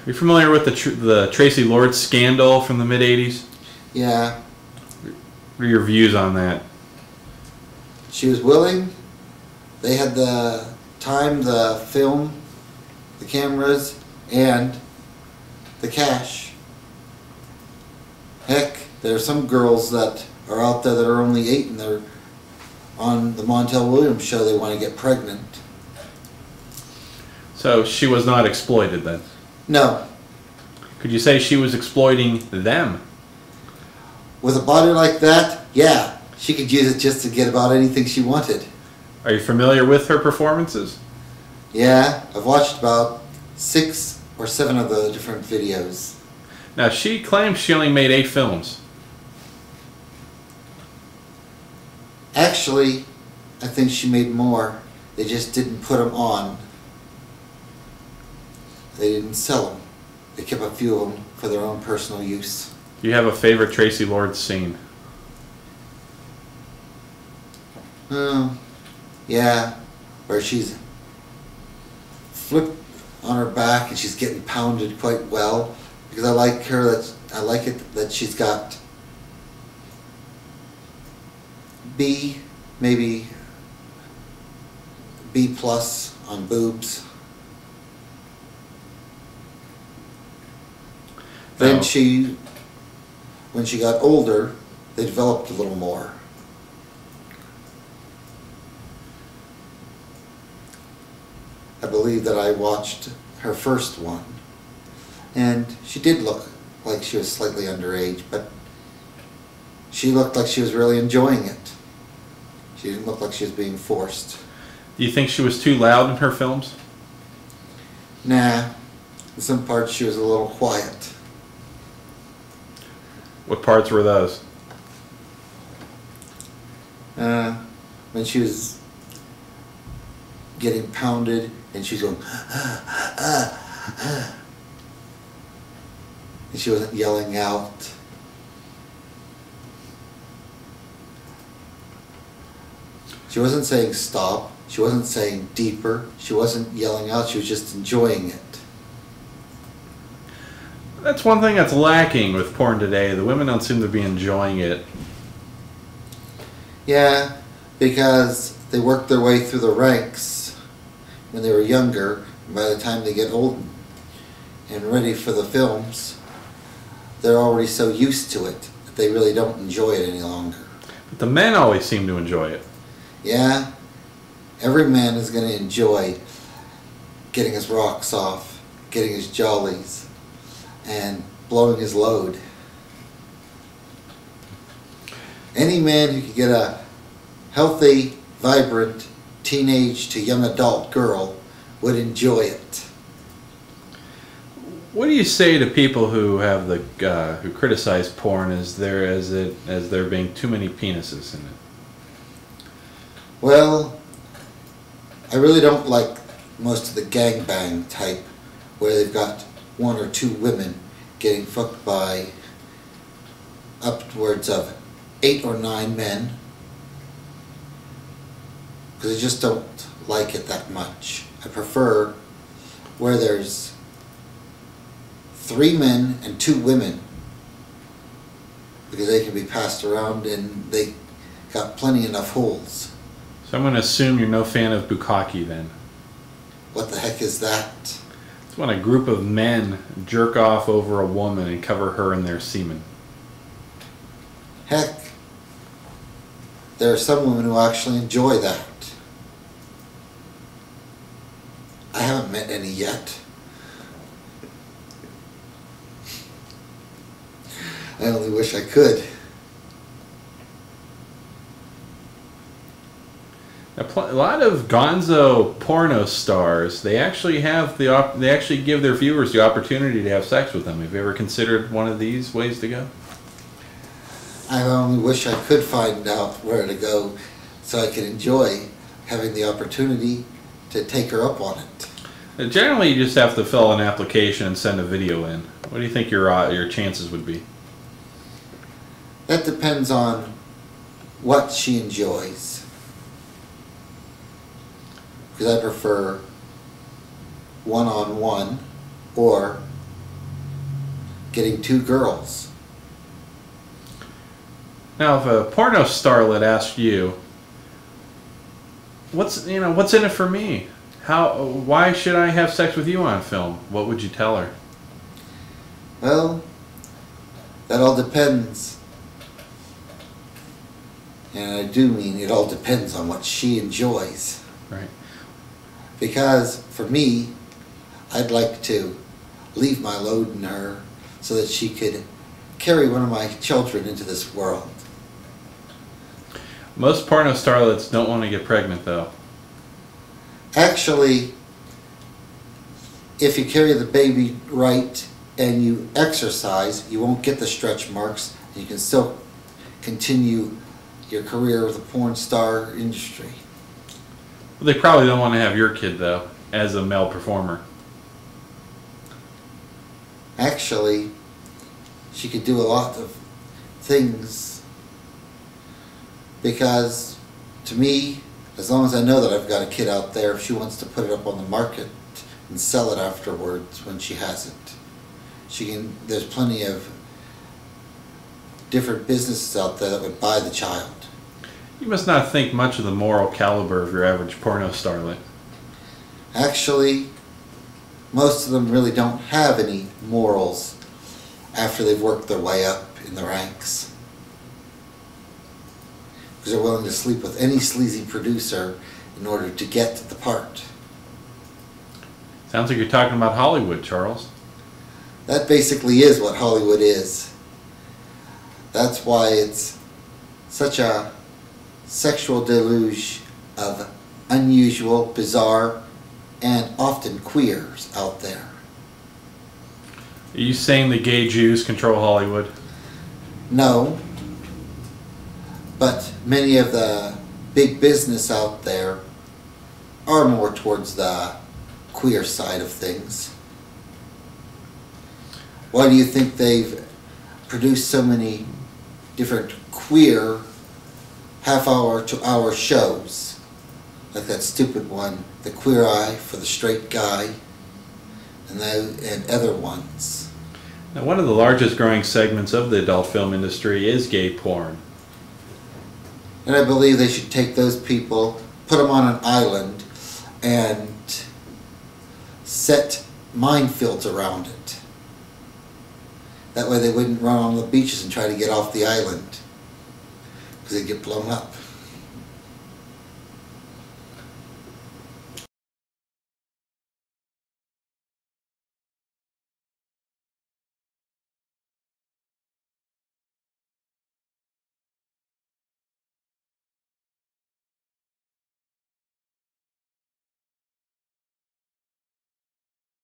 Are you familiar with the Traci Lords scandal from the mid-'80s? Yeah. What are your views on that? She was willing. They had the time, the film, the cameras, and the cash. Heck, there are some girls that are out there that are only 8 and they're on the Montel Williams show. They want to get pregnant. So she was not exploited then? No. Could you say she was exploiting them? With a body like that, yeah. She could use it just to get about anything she wanted. Are you familiar with her performances? Yeah, I've watched about 6 or 7 of the different videos. Now, she claims she only made 8 films. Actually, I think she made more. They just didn't put them on. They didn't sell them. They kept a few of them for their own personal use. Do you have a favorite Traci Lords scene? Yeah, where she's flipped on her back and she's getting pounded quite well. Because I like her. I like it that she's got B, maybe B+ on boobs. Then when she got older, they developed a little more. I believe that I watched her first one, and she did look like she was slightly underage, but she looked like she was really enjoying it. She didn't look like she was being forced. Do you think she was too loud in her films? Nah, in some parts she was a little quiet. What parts were those? When she was getting pounded and she's going, and she wasn't yelling out. She wasn't saying stop. She wasn't saying deeper. She wasn't yelling out. She was just enjoying it. That's one thing that's lacking with porn today. The women don't seem to be enjoying it. Yeah, because they worked their way through the ranks when they were younger. And by the time they get old and ready for the films, they're already so used to it that they really don't enjoy it any longer. But the men always seem to enjoy it. Yeah, every man is going to enjoy getting his rocks off, getting his jollies, and blowing his load. Any man who can get a healthy, vibrant, teenage to young adult girl would enjoy it. What do you say to people who have who criticize porn as there being too many penises in it? Well, I really don't like most of the gangbang type where they've got 1 or 2 women getting fucked by upwards of 8 or 9 men, because I just don't like it that much. I prefer where there's 3 men and 2 women, because they can be passed around and they got plenty enough holes. So I'm going to assume you're no fan of bukkake then. What the heck is that? It's when a group of men jerk off over a woman and cover her in their semen. Heck, there are some women who actually enjoy that. I haven't met any yet. I only wish I could. A lot of gonzo porno stars, they actually give their viewers the opportunity to have sex with them. Have you ever considered one of these ways to go? I only wish I could find out where to go so I could enjoy having the opportunity to take her up on it. Generally, you just have to fill an application and send a video in. What do you think your chances would be? That depends on what she enjoys. Because I prefer one-on-one or getting 2 girls. Now, if a porno starlet asked you, what's in it for me? Why should I have sex with you on film? What would you tell her? Well, that all depends. And I do mean it all depends on what she enjoys. Right. Because for me, I'd like to leave my load in her so that she could carry one of my children into this world. Most porno starlets don't want to get pregnant, though. Actually, if you carry the baby right and you exercise, you won't get the stretch marks, and you can still continue your career with the porn star industry. Well, they probably don't want to have your kid, though, as a male performer. Actually, she could do a lot of things, because to me, as long as I know that I've got a kid out there, if she wants to put it up on the market and sell it afterwards when she has it, she can. There's plenty of different businesses out there that would buy the child. You must not think much of the moral caliber of your average porno starlet. Actually, most of them really don't have any morals after they've worked their way up in the ranks. Because they're willing to sleep with any sleazy producer in order to get the part. Sounds like you're talking about Hollywood, Charles. That basically is what Hollywood is. That's why it's such a sexual deluge of unusual, bizarre, and often queers out there. Are you saying the gay Jews control Hollywood? No, but many of the big business out there are more towards the queer side of things. Why do you think they've produced so many different queer half-hour to hour shows? Like that stupid one, The Queer Eye for the Straight Guy, and other ones. Now, one of the largest growing segments of the adult film industry is gay porn. And I believe they should take those people, put them on an island, and set minefields around it. That way they wouldn't run on the beaches and try to get off the island, because they'd get blown up.